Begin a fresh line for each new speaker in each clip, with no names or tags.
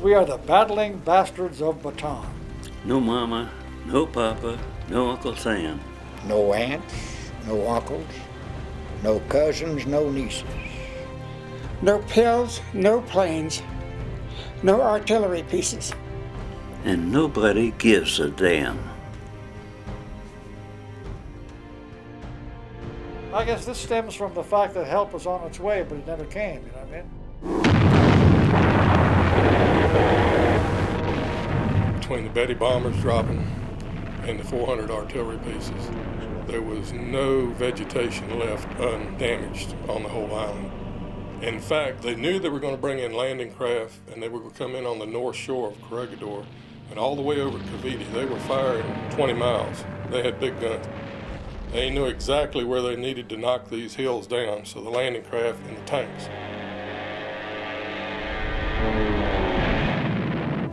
We are the battling bastards of Bataan.
No mama, no papa, no Uncle Sam.
No aunts, no uncles, no cousins, no nieces.
No pills, no planes, no artillery pieces.
And nobody gives a damn.
I guess this stems from the fact that help was on its way, but it never came, you know what I mean?
Between the Betty bombers dropping and the 400 artillery pieces, there was no vegetation left undamaged on the whole island. In fact, they knew they were going to bring in landing craft and they were going to come in on the north shore of Corregidor and all the way over to Cavite. They were firing 20 miles. They had big guns. They knew exactly where they needed to knock these hills down, so the landing craft and the tanks.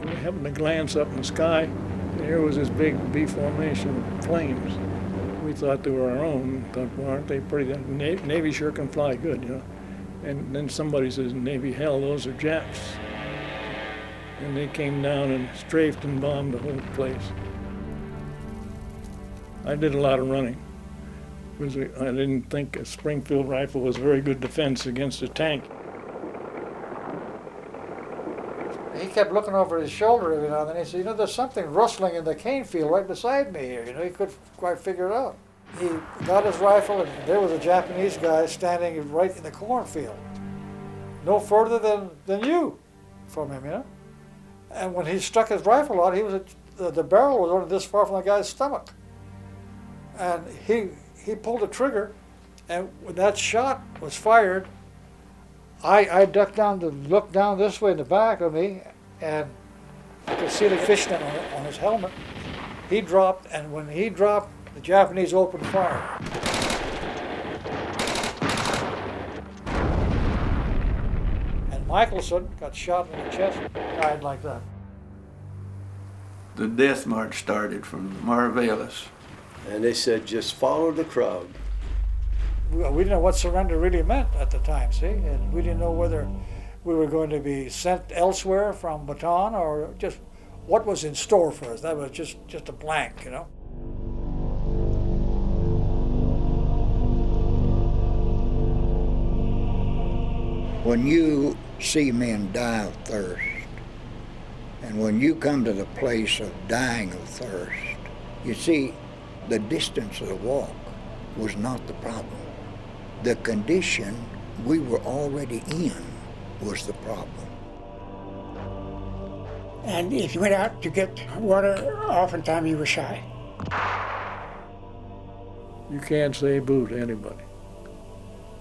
We happened to glance up in the sky, and here was this big B formation of flames. We thought they were our own. Thought, well, aren't they pretty? Navy sure can fly good, you know. And then somebody says, Navy, hell, those are Japs. And they came down and strafed and bombed the whole place. I did a lot of running, because I didn't think a Springfield rifle was a very good defense against a tank.
He kept looking over his shoulder every now and then. He said, you know, there's something rustling in the cane field right beside me here. You know, he couldn't quite figure it out. He got his rifle, and there was a Japanese guy standing right in the cornfield, no further than you from him, you know. And when he stuck his rifle out, the barrel was only this far from the guy's stomach. And he pulled the trigger, and when that shot was fired, I ducked down to look down this way in the back of me, and I could see the fishnet on his helmet. He dropped, and when he dropped, the Japanese opened fire. And Michelson got shot in the chest, died like that.
The Death March started from Marvelis.
And they said, just follow the crowd.
We didn't know what surrender really meant at the time, see? And we didn't know whether we were going to be sent elsewhere from Bataan or just what was in store for us. That was just a blank, you know?
When you see men die of thirst, and when you come to the place of dying of thirst, you see, the distance of the walk was not the problem. The condition we were already in was the problem.
And if you went out to get water, oftentimes you were shy.
You can't say boo to anybody.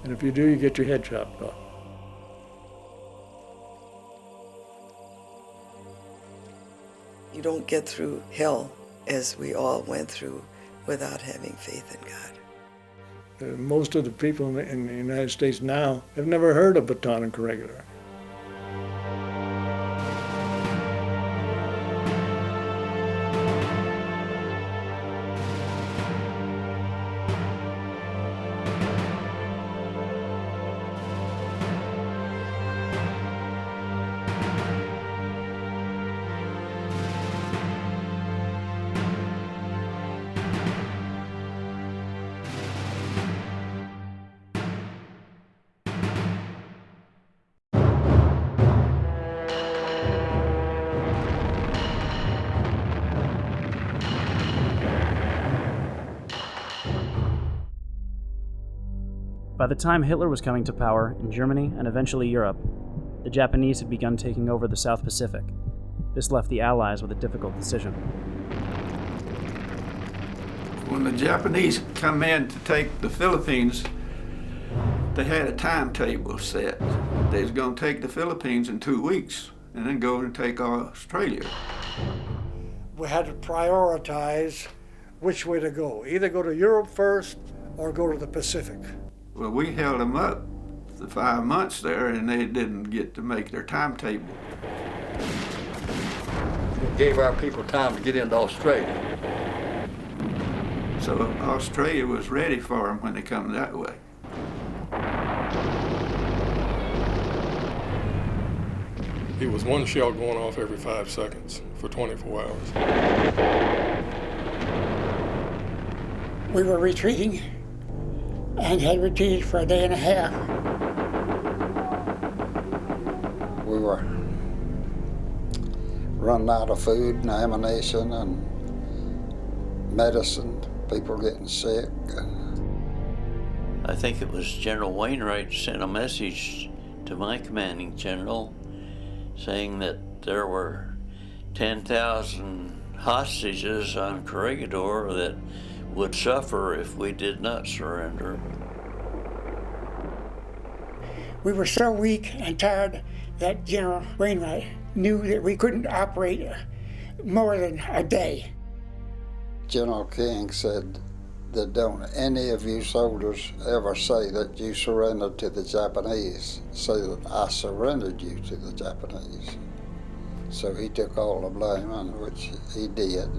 And if you do, you get your head chopped off.
You don't get through hell, as we all went through, without having faith in God.
Most of the people in the United States now have never heard of Bataan and Corregidor.
By the time Hitler was coming to power in Germany and eventually Europe, the Japanese had begun taking over the South Pacific. This left the Allies with a difficult decision.
When the Japanese come in to take the Philippines, they had a timetable set. They was going to take the Philippines in 2 weeks and then go and take Australia.
We had to prioritize which way to go. Either go to Europe first or go to the Pacific.
Well, we held them up for 5 months there, and they didn't get to make their timetable.
It gave our people time to get into Australia.
So Australia was ready for them when they come that way.
It was one shell going off every 5 seconds for 24 hours.
We were retreating and had retreated for a day and a half.
We were running out of food and ammunition and medicine, people getting sick.
I think it was General Wainwright sent a message to my commanding general saying that there were 10,000 hostages on Corregidor that would suffer if we did not surrender.
We were so weak and tired that General Wainwright knew that we couldn't operate more than a day.
General King said that don't any of you soldiers ever say that you surrendered to the Japanese. Say that I surrendered you to the Japanese. So he took all the blame, and which he did.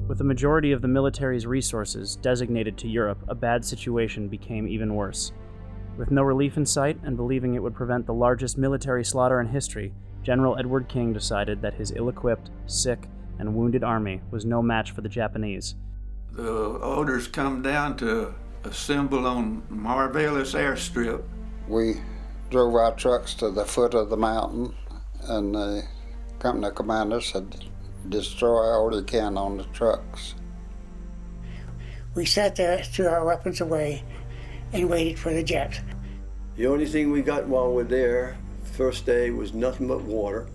With the majority of the military's resources designated to Europe, a bad situation became even worse. With no relief in sight and believing it would prevent the largest military slaughter in history, General Edward King decided that his ill-equipped, sick, and wounded army was no match for the Japanese.
The orders come down to assemble on Marvelis airstrip.
We drove our trucks to the foot of the mountain, and the company commander said, destroy all you can on the trucks.
We sat there, threw our weapons away, and waited for the Japs.
The only thing we got while we're there, first day was nothing but water.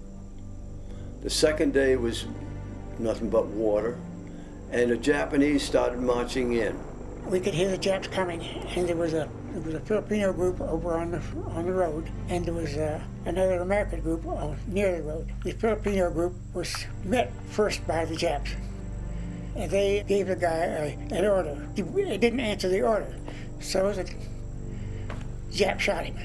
The second day was nothing but water. And the Japanese started marching in.
We could hear the Japs coming, and there was a Filipino group over on the road, and there was another American group near the road. The Filipino group was met first by the Japs, and they gave the guy an order. He didn't answer the order, so the Jap shot him.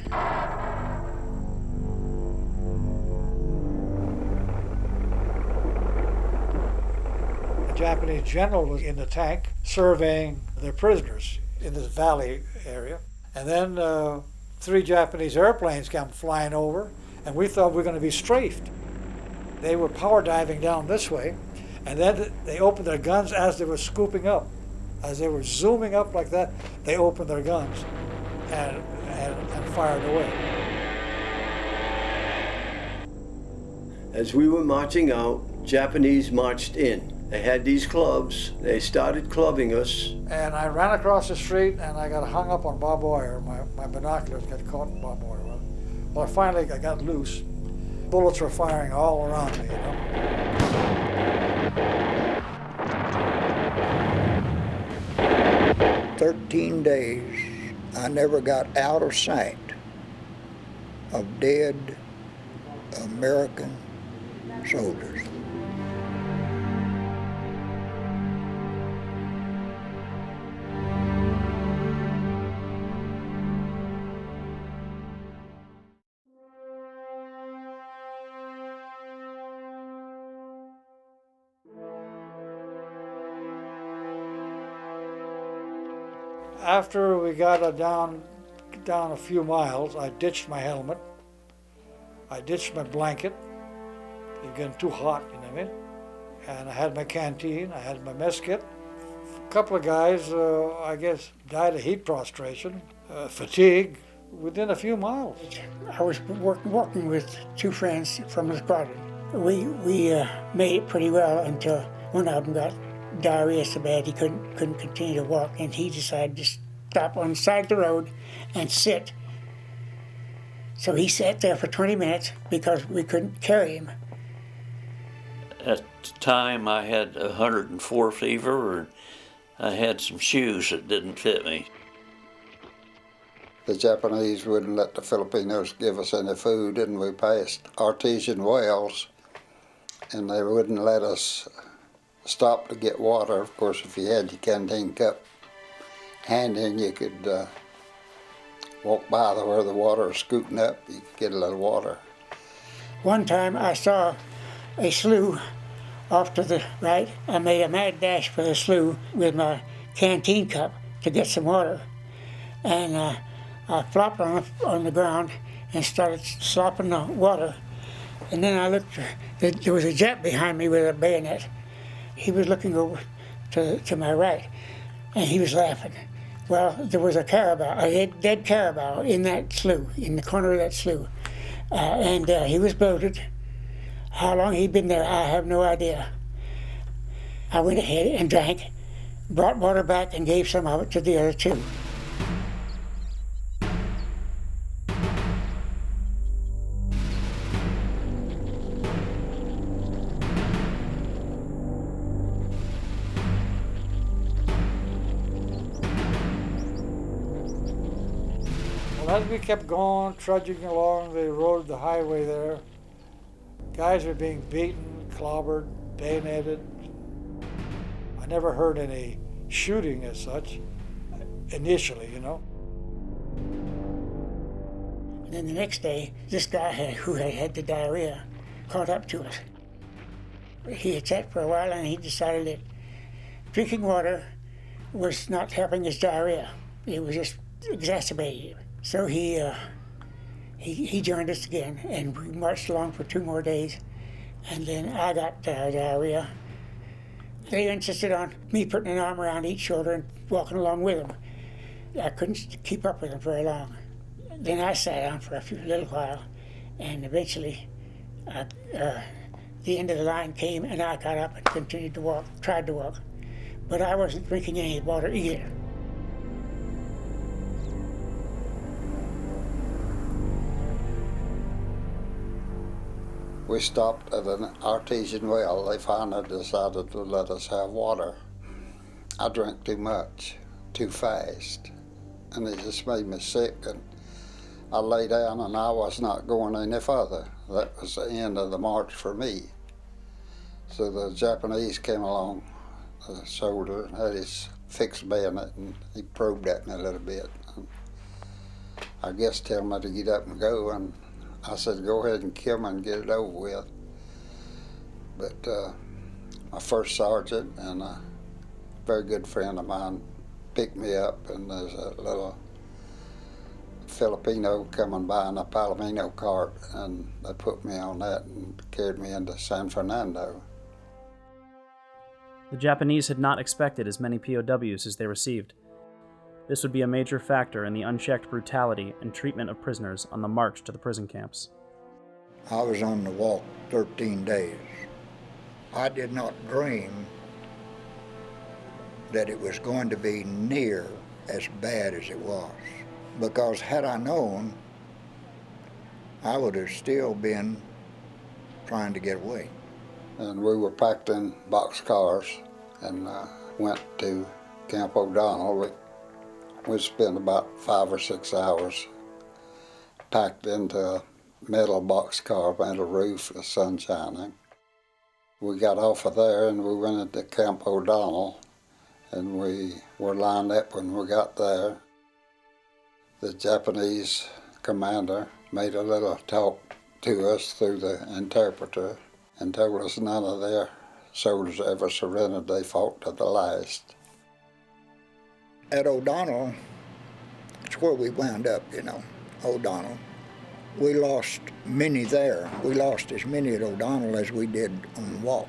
The Japanese general was in the tank surveying their prisoners in this valley area. And then 3 Japanese airplanes came flying over, and we thought we were going to be strafed. They were power diving down this way, and then they opened their guns as they were scooping up. As they were zooming up like that, they opened their guns and fired away.
As we were marching out, Japanese marched in. They had these clubs. They started clubbing us.
And I ran across the street, and I got hung up on barbed wire. My binoculars got caught in barbed wire. Well, finally I got loose. Bullets were firing all around me,
13 days, I never got out of sight of dead American soldiers.
After we got down a few miles, I ditched my helmet. I ditched my blanket. It was getting too hot, you know what I mean? And I had my canteen, I had my mess kit. A couple of guys, I guess, died of heat prostration, fatigue, within a few miles.
I was working with 2 friends from the squadron. We made it pretty well until one of them got diarrhea so bad he couldn't continue to walk, and he decided to stop on the side of the road and sit. So he sat there for 20 minutes because we couldn't carry him.
At the time I had 104 fever, and I had some shoes that didn't fit me.
The Japanese wouldn't let the Filipinos give us any food, and we passed artesian wells, and they wouldn't let us stop to get water. Of course, if you had your canteen cup handy and you could walk by where the water was scooting up, you could get a little water.
One time I saw a slough off to the right. I made a mad dash for the slough with my canteen cup, to get some water. And I flopped on the ground and started slopping the water. And then I looked, there was a Jap behind me with a bayonet. He was looking over to my right, and he was laughing. Well, there was a carabao, a dead carabao in that slough, in the corner of that slough. And he was bloated. How long he'd been there, I have no idea. I went ahead and drank, brought water back, and gave some of it to the other two.
Well, as we kept going, trudging along the road, the highway there, guys were being beaten, clobbered, bayoneted. I never heard any shooting as such, initially, you know.
And then the next day, this guy who had the diarrhea caught up to us. He had sat for a while and he decided that drinking water was not helping his diarrhea. It was just exacerbating it. So he joined us again, and we marched along for 2 more days, and then I got diarrhea. They insisted on me putting an arm around each shoulder and walking along with them. I couldn't keep up with them very long. Then I sat down for a little while, and eventually the end of the line came, and I got up and continued to walk, tried to walk. But I wasn't drinking any water either.
We stopped at an artesian well. They finally decided to let us have water. I drank too much, too fast, and it just made me sick. And I lay down and I was not going any further. That was the end of the march for me. So the Japanese came along the shoulder and had his fixed bayonet, and he probed at me a little bit. And I guess tell me to get up and go, and I said, go ahead and kill me and get it over with. But my first sergeant and a very good friend of mine picked me up, and there's a little Filipino coming by in a Palomino cart, and they put me on that and carried me into San Fernando.
The Japanese had not expected as many POWs as they received. This would be a major factor in the unchecked brutality and treatment of prisoners on the march to the prison camps.
I was on the walk 13 days. I did not dream that it was going to be near as bad as it was, because had I known, I would have still been trying to get away.
And we were packed in boxcars and went to Camp O'Donnell. We spent about 5 or 6 hours packed into a metal boxcar, metal roof, the sun shining. We got off of there and we went into Camp O'Donnell, and we were lined up when we got there. The Japanese commander made a little talk to us through the interpreter and told us none of their soldiers ever surrendered. They fought to the last.
At O'Donnell, it's where we wound up, you know, O'Donnell. We lost many there. We lost as many at O'Donnell as we did on the walk.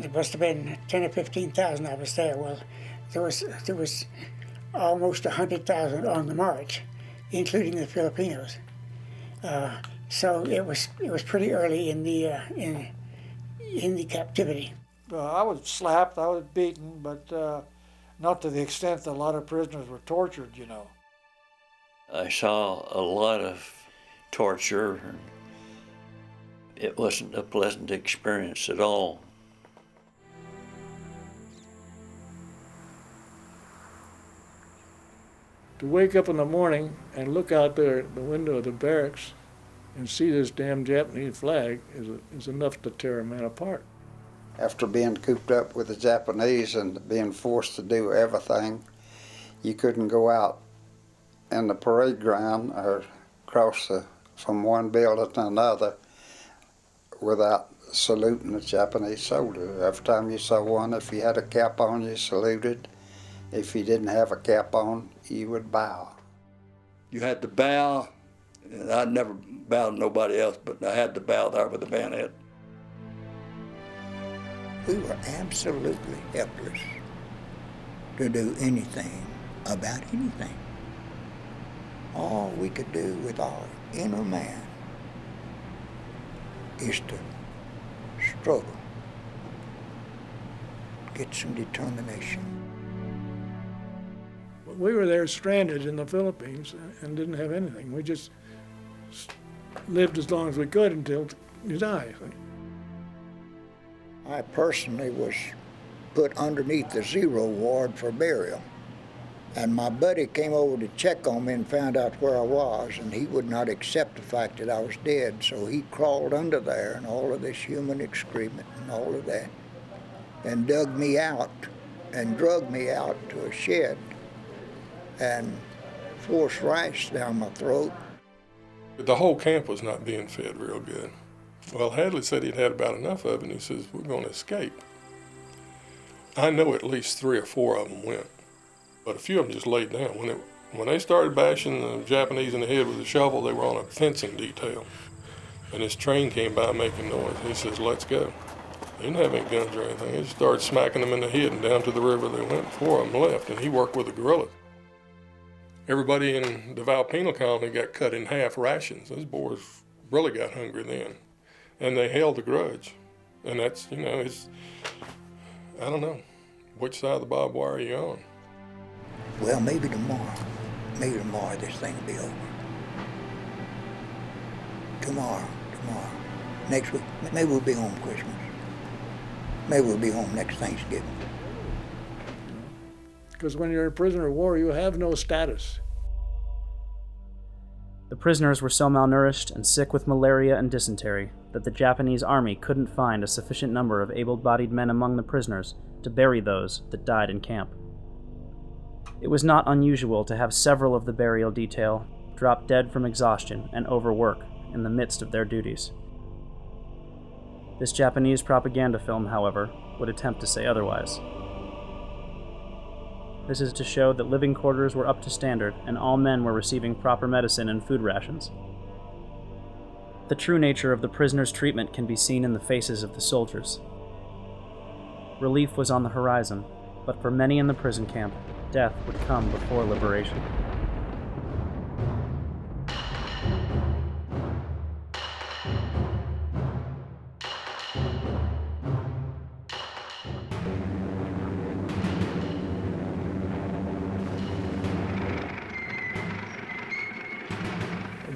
It must have been 10 or 15,000 of us there. Well, there was almost 100,000 on the march, including the Filipinos. So it was pretty early in the captivity.
I was slapped, I was beaten, but not to the extent that a lot of prisoners were tortured, you know.
I saw a lot of torture. It wasn't a pleasant experience at all.
To wake up in the morning and look out there the window of the barracks and see this damn Japanese flag is enough to tear a man apart.
After being cooped up with the Japanese and being forced to do everything, you couldn't go out in the parade ground or cross from one building to another without saluting a Japanese soldier. Every time you saw one, if you had a cap on, you saluted. If he didn't have a cap on, he would bow.
You had to bow, and I'd never bowed to nobody else, but I had to bow there with the bayonet.
We were absolutely helpless to do anything about anything. All we could do with our inner man is to struggle, get some determination.
We were there stranded in the Philippines and didn't have anything. We just lived as long as we could until you die.
I personally was put underneath the 0 ward for burial. And my buddy came over to check on me and found out where I was, and he would not accept the fact that I was dead, so he crawled under there and all of this human excrement and all of that, and dug me out and drug me out to a shed and forced rice down my throat.
The whole camp was not being fed real good. Well, Hadley said he'd had about enough of it, and he says, we're going to escape. I know at least 3 or 4 of them went, but a few of them just laid down. When they started bashing the Japanese in the head with a shovel, they were on a fencing detail. And this train came by making noise. He says, let's go. They didn't have any guns or anything. They just started smacking them in the head, and down to the river they went. 4 of them left, and he worked with the guerrillas. Everybody in the Val Penal colony got cut in half rations. Those boys really got hungry then. And they held a grudge. And that's, it's, I don't know, which side of the barbed wire are you on?
Well, maybe tomorrow this thing will be over. Tomorrow. Next week, maybe we'll be home Christmas. Maybe we'll be home next Thanksgiving.
Because when you're a prisoner of war, you have no status.
The prisoners were so malnourished and sick with malaria and dysentery that the Japanese army couldn't find a sufficient number of able-bodied men among the prisoners to bury those that died in camp. It was not unusual to have several of the burial detail drop dead from exhaustion and overwork in the midst of their duties. This Japanese propaganda film, however, would attempt to say otherwise. This is to show that living quarters were up to standard and all men were receiving proper medicine and food rations. The true nature of the prisoners' treatment can be seen in the faces of the soldiers. Relief was on the horizon, but for many in the prison camp, death would come before liberation.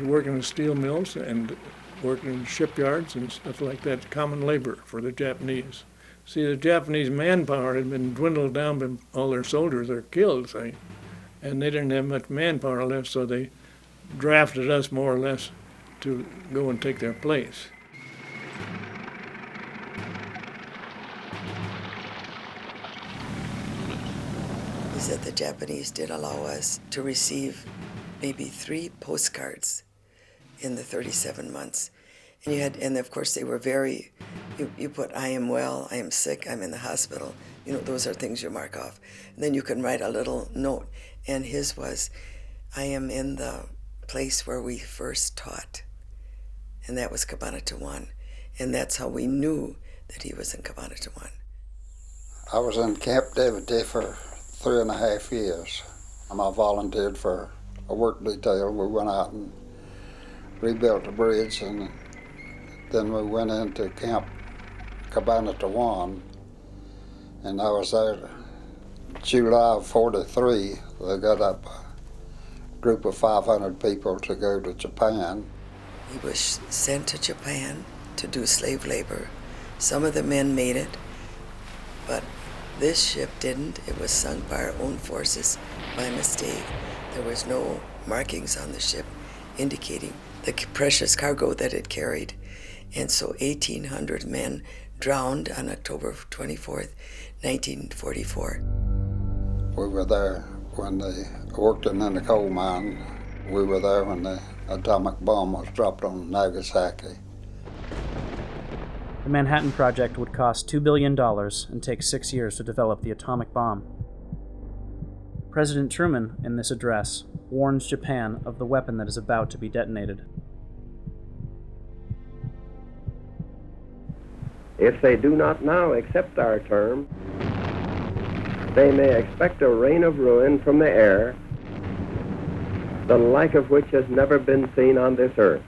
Working in steel mills and working in shipyards and stuff like that, common labor for the Japanese. See, the Japanese manpower had been dwindled down, but all their soldiers are killed, say, and they didn't have much manpower left, so they drafted us more or less to go and take their place.
He said the Japanese did allow us to receive maybe 3 postcards in the 37 months. And of course they were very, you put, I am well, I am sick, I'm in the hospital. Those are things you mark off. And then you can write a little note. And his was, I am in the place where we first taught. And that was Cabanatuan. And that's how we knew that he was in Cabanatuan.
I was in Camp David for 3.5 years. I volunteered for a work detail. We went out and rebuilt a bridge, and then we went into Camp Cabanatuan, and I was there July of '43. They got up a group of 500 people to go to Japan.
He was sent to Japan to do slave labor. Some of the men made it, but this ship didn't. It was sunk by our own forces by mistake. There was no markings on the ship indicating the precious cargo that it carried. And so 1,800 men drowned on October 24th, 1944.
We were there when they worked in the coal mine. We were there when the atomic bomb was dropped on Nagasaki.
The Manhattan Project would cost $2 billion and take 6 years to develop the atomic bomb. President Truman, in this address, warns Japan of the weapon that is about to be detonated.
If they do not now accept our term, they may expect a rain of ruin from the air, the like of which has never been seen on this earth.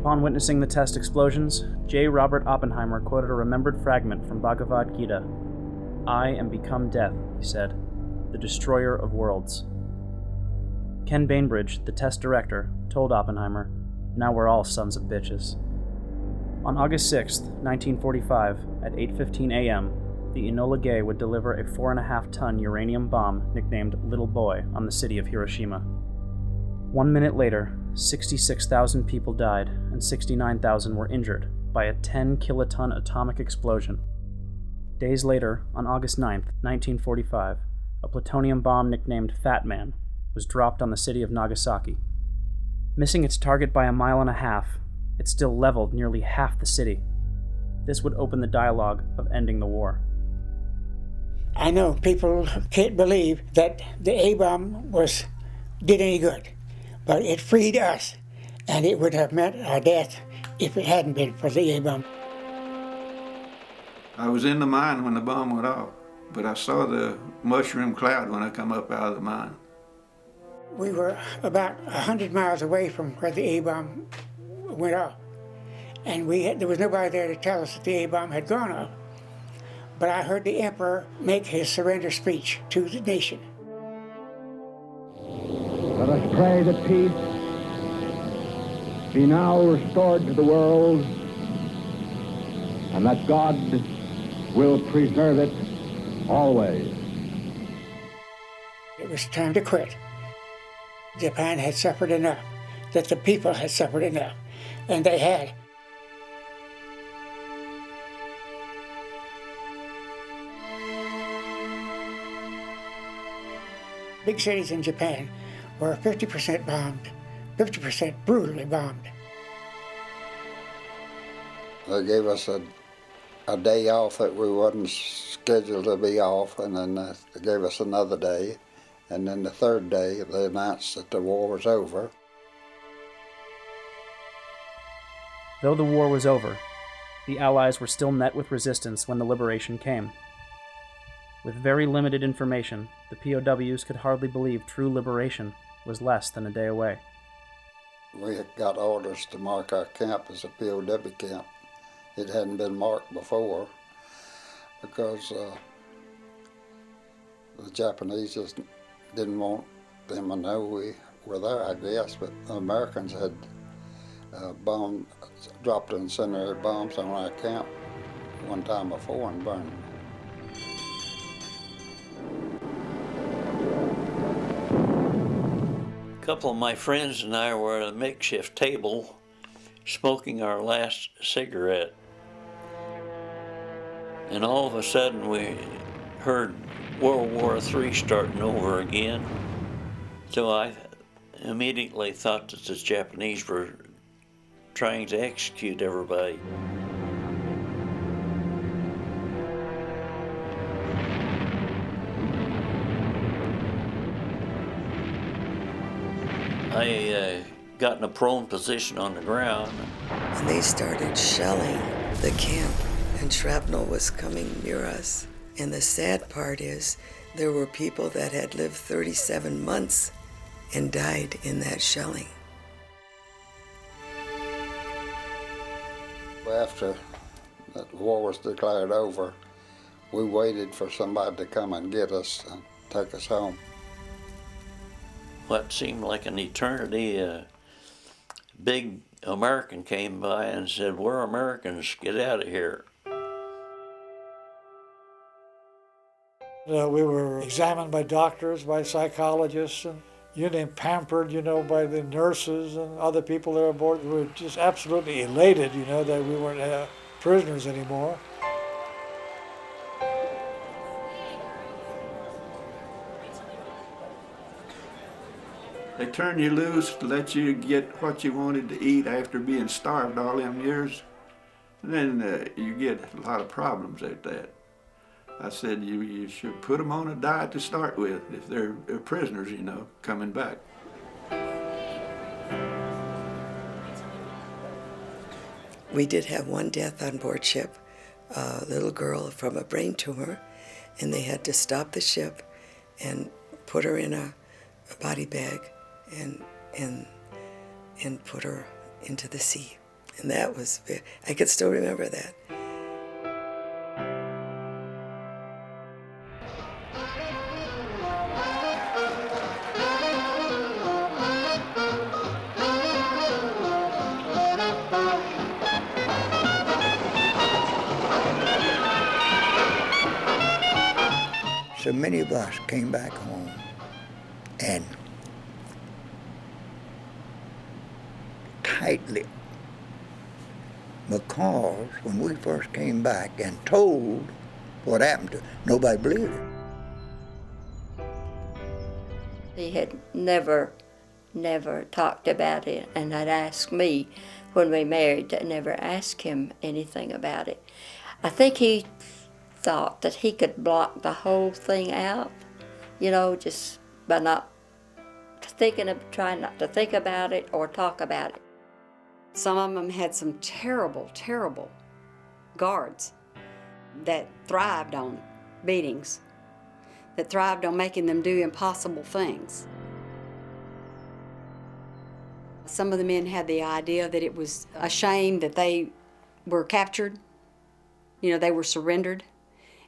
Upon witnessing the test explosions, J. Robert Oppenheimer quoted a remembered fragment from Bhagavad Gita. "I am become death," he said, "the destroyer of worlds." Ken Bainbridge, the test director, told Oppenheimer, "Now we're all sons of bitches." On August 6, 1945, at 8:15 a.m., the Enola Gay would deliver a 4.5-ton uranium bomb nicknamed Little Boy on the city of Hiroshima. 1 minute later, 66,000 people died and 69,000 were injured by a 10-kiloton atomic explosion. Days later, on August 9, 1945, a plutonium bomb nicknamed Fat Man was dropped on the city of Nagasaki. Missing its target by 1.5 miles, it still leveled nearly half the city. This would open the dialogue of ending the war.
I know people can't believe that the A-bomb did any good, but it freed us, and it would have meant our death if it hadn't been for the A-bomb.
I was in the mine when the bomb went off, but I saw the mushroom cloud when I come up out of the mine.
We were about 100 miles away from where the A-bomb went off, and there was nobody there to tell us that the A-bomb had gone off. But I heard the emperor make his surrender speech to the nation.
Let us pray that peace be now restored to the world, and that God will preserve it always.
It was time to quit. Japan had suffered enough, that the people had suffered enough, and they had. Big cities in Japan were 50% bombed, 50% brutally bombed.
They gave us a day off that we wasn't scheduled to be off, and then they gave us another day, and then the third day they announced that the war was over.
Though the war was over, the Allies were still met with resistance when the liberation came. With very limited information, the POWs could hardly believe true liberation was less than a day away.
We had got orders to mark our camp as a POW camp. It hadn't been marked before because the Japanese just didn't want them to know we were there, I guess, but the Americans had dropped incendiary bombs on our camp one time before and burned them.
A couple of my friends and I were at a makeshift table smoking our last cigarette. And all of a sudden we heard World War III starting over again. So I immediately thought that the Japanese were trying to execute everybody. I got in a prone position on the ground.
And they started shelling the camp, and shrapnel was coming near us. And the sad part is, there were people that had lived 37 months and died in that shelling.
After the war was declared over, we waited for somebody to come and get us and take us home.
What seemed like an eternity, a big American came by and said, "We're Americans, get out of here."
We were examined by doctors, by psychologists, and you name pampered, by the nurses and other people there aboard. We were just absolutely elated, that we weren't prisoners anymore.
They turn you loose to let you get what you wanted to eat after being starved all them years. And then you get a lot of problems at that. I said you should put them on a diet to start with if they're prisoners, coming back.
We did have one death on board ship, a little girl from a brain tumor, and they had to stop the ship and put her in a body bag and put her into the sea. And that was, I could still remember that.
So many of us came back home, and tight-lipped, because when we first came back and told what happened to us, nobody believed it.
He had never talked about it, and had asked me when we married to never ask him anything about it. I think he thought that he could block the whole thing out, just by trying not to think about it or talk about it.
Some of them had some terrible, terrible guards that thrived on beatings, that thrived on making them do impossible things. Some of the men had the idea that it was a shame that they were captured, they were surrendered,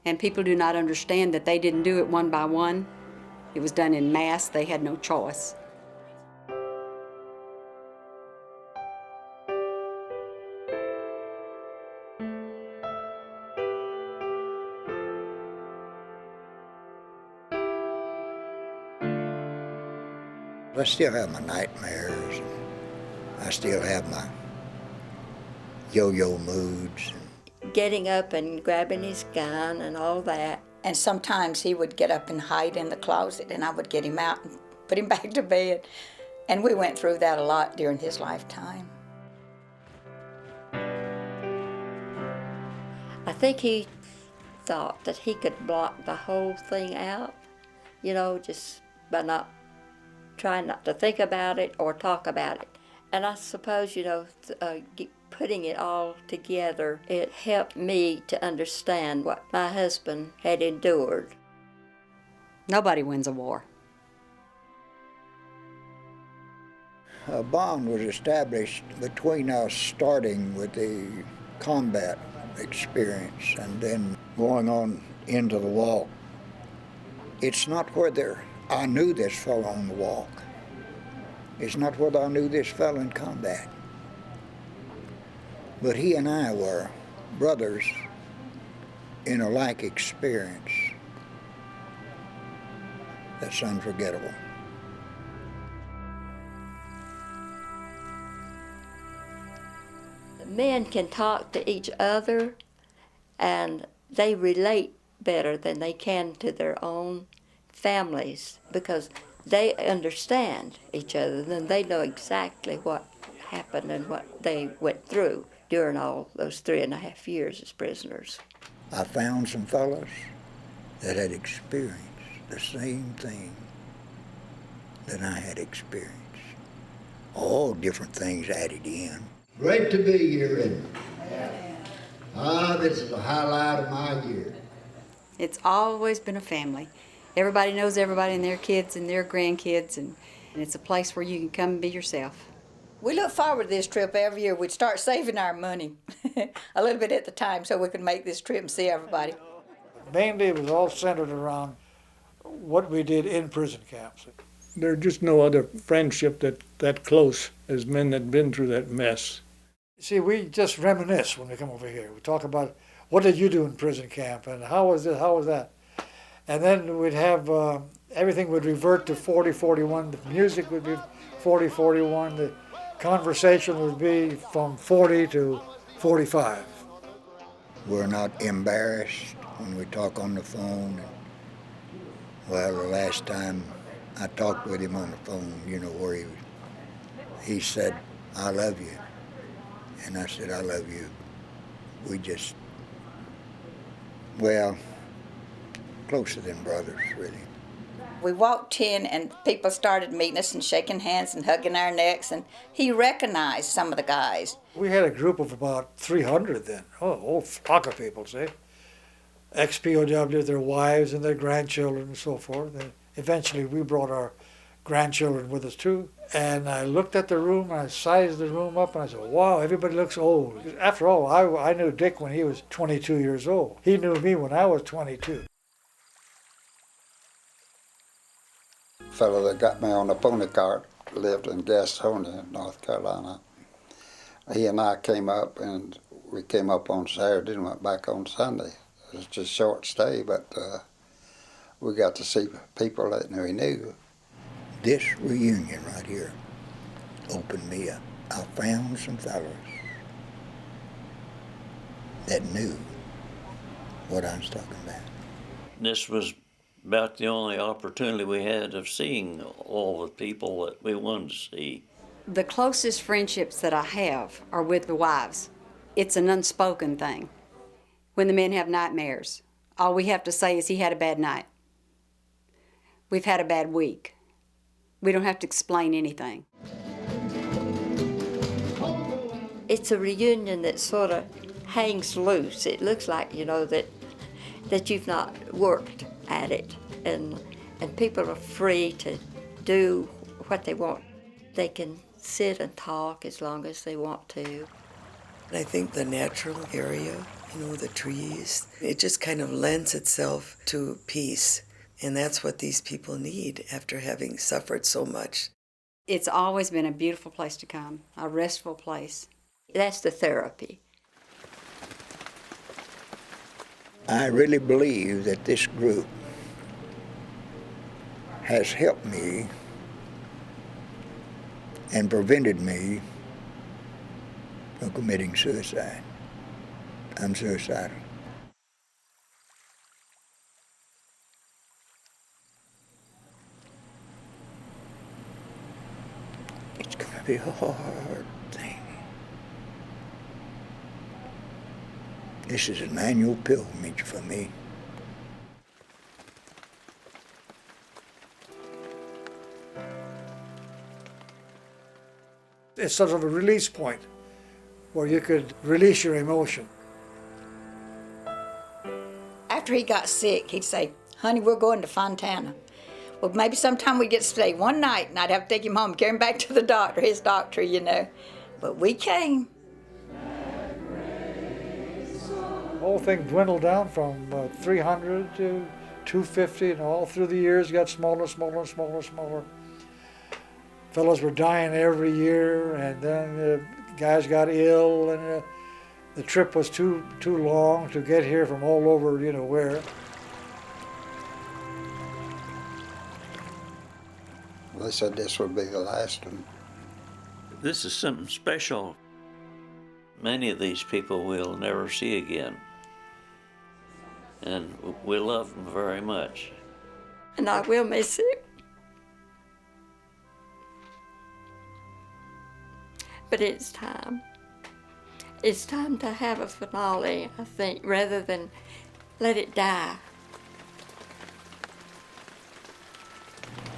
and people do not understand that they didn't do it one by one. It was done in mass. They had no choice.
I still have my nightmares. I still have my yo-yo moods.
Getting up and grabbing his gun and all that.
And sometimes he would get up and hide in the closet, and I would get him out and put him back to bed. And we went through that a lot during his lifetime.
I think he thought that he could block the whole thing out, just by trying not to think about it or talk about it. And I suppose, putting it all together, it helped me to understand what my husband had endured.
Nobody wins a war.
A bond was established between us, starting with the combat experience and then going on into the walk. It's not whether I knew this fellow on the walk. It's not whether I knew this fellow in combat. But he and I were brothers in a like experience that's unforgettable.
Men can talk to each other, and they relate better than they can to their own families, because they understand each other and they know exactly what happened and what they went through during all those 3.5 years as prisoners.
I found some fellows that had experienced the same thing that I had experienced. All different things added in. Great to be here, isn't it? This is a highlight of my year.
It's always been a family. Everybody knows everybody and their kids and their grandkids, and it's a place where you can come and be yourself.
We look forward to this trip every year. We'd start saving our money a little bit at the time so we could make this trip and see everybody.
Mainly it was all centered around what we did in prison camps.
There's just no other friendship that close as men that been through that mess.
See, we just reminisce when we come over here. We talk about what did you do in prison camp and how was this, how was that? And then we'd have, everything would revert to 40-41. The music would be 40-41. The conversation would be from 40 to 45.
We're not embarrassed when we talk on the phone. Well, the last time I talked with him on the phone, you know, where he said, "I love you." And I said, "I love you." We just, well, closer than brothers, really.
We walked in and people started meeting us and shaking hands and hugging our necks, and he recognized some of the guys.
We had a group of about 300 then. Oh, a whole flock of people, see? Ex-POWs, their wives and their grandchildren and so forth. And eventually we brought our grandchildren with us too. And I looked at the room and I sized the room up and I said, wow, everybody looks old. After all, I knew Dick when he was 22 years old. He knew me when I was 22.
The fellow that got me on the pony cart lived in Gastonia, North Carolina. He and I came up, and we came up on Saturday and went back on Sunday. It was just a short stay, but we got to see people that we knew.
This reunion right here opened me up. I found some fellows that knew what I was talking about.
This was about the only opportunity we had of seeing all the people that we wanted to see.
The closest friendships that I have are with the wives. It's an unspoken thing. When the men have nightmares, all we have to say is he had a bad night. We've had a bad week. We don't have to explain anything.
It's a reunion that sort of hangs loose. It looks like, you know, that you've not worked at it, and people are free to do what they want. They can sit and talk as long as they want to.
I think the natural area, you know, the trees, it just kind of lends itself to peace. And that's what these people need after having suffered so much.
It's always been a beautiful place to come, a restful place.
That's the therapy.
I really believe that this group has helped me and prevented me from committing suicide. I'm suicidal. It's going to be a hard thing. This is an annual pilgrimage for me.
It's sort of a release point where you could release your emotion.
After he got sick, he'd say, honey, we're going to Fontana. Well, maybe sometime we'd get to stay one night and I'd have to take him home and carry him back to the doctor, his doctor, you know. But we came.
The whole thing dwindled down from 300 to 250, and all through the years got smaller, smaller, smaller, smaller. Fellows were dying every year, and then guys got ill, and the trip was too long to get here from all over, you know where.
They said this would be the last one.
This is something special. Many of these people we'll never see again. And we love them very much.
And I will miss it. But it's time. It's time to have a finale, I think, rather than let it die.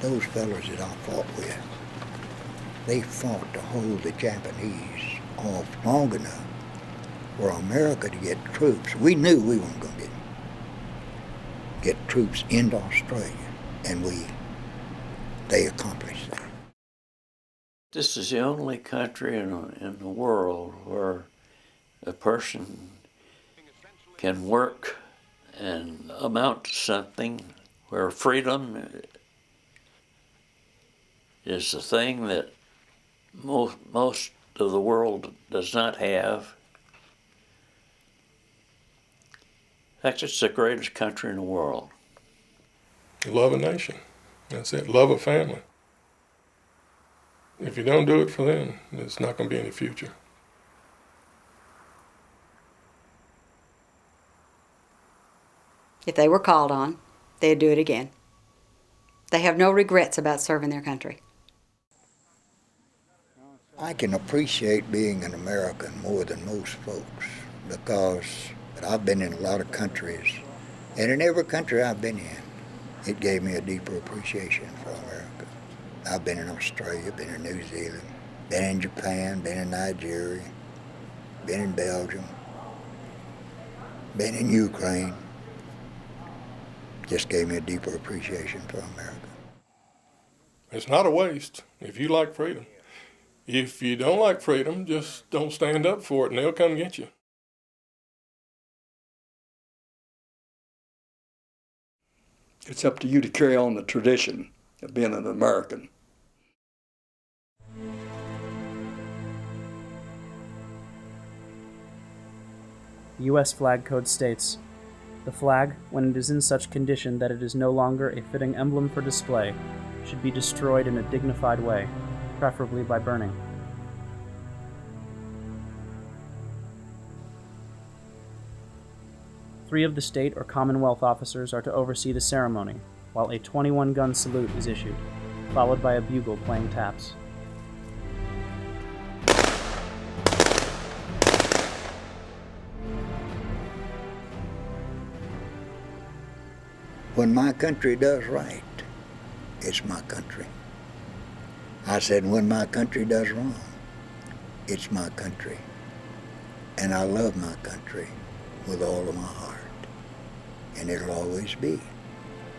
Those fellows that I fought with, they fought to hold the Japanese off long enough for America to get troops. We knew we weren't going to get troops into Australia, and they accomplished that.
This is the only country in the world where a person can work and amount to something, where freedom is the thing that most of the world does not have. In fact, it's the greatest country in the world.
Love a nation. That's it. Love a family. If you don't do it for them, there's not going to be any future.
If they were called on, they'd do it again. They have no regrets about serving their country.
I can appreciate being an American more than most folks because I've been in a lot of countries, and in every country I've been in, it gave me a deeper appreciation for America. I've been in Australia, been in New Zealand, been in Japan, been in Nigeria, been in Belgium, been in Ukraine. Just gave me a deeper appreciation for America.
It's not a waste if you like freedom. If you don't like freedom, just don't stand up for it and they'll come get you.
It's up to you to carry on the tradition of being an American.
The U.S. flag code states, "The flag, when it is in such condition that it is no longer a fitting emblem for display, should be destroyed in a dignified way, preferably by burning." Three of the state or Commonwealth officers are to oversee the ceremony, while a 21-gun salute is issued, followed by a bugle playing taps.
When my country does right, it's my country. I said, when my country does wrong, it's my country. And I love my country with all of my heart. And it'll always be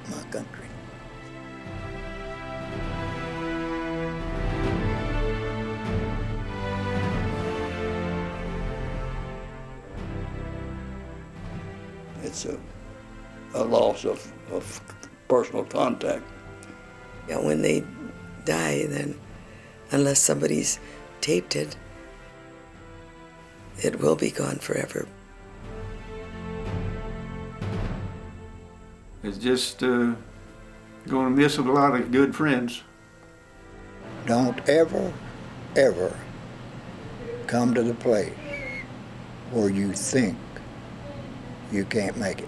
my country.
It's a loss of personal contact.
Yeah, when they die, then unless somebody's taped it, it will be gone forever.
It's just going to miss a lot of good friends.
Don't ever, ever come to the place where you think you can't make it.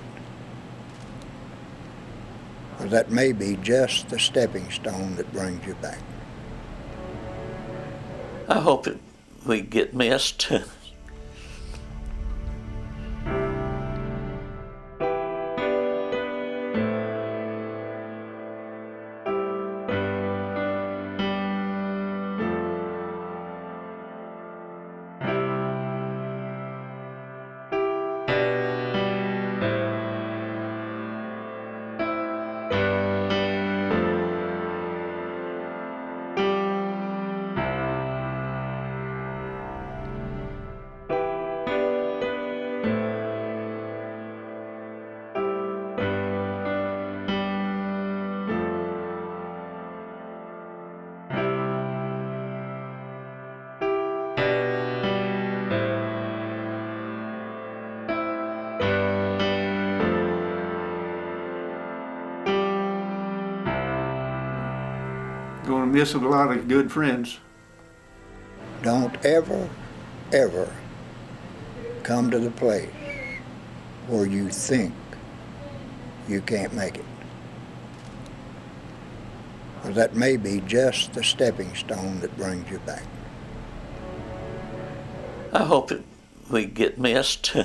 Or that may be just the stepping stone that brings you back.
I hope we get missed.
Going to miss a lot of good friends.
Don't ever, ever come to the place where you think you can't make it. Or that may be just the stepping stone that brings you back.
I hope we get missed.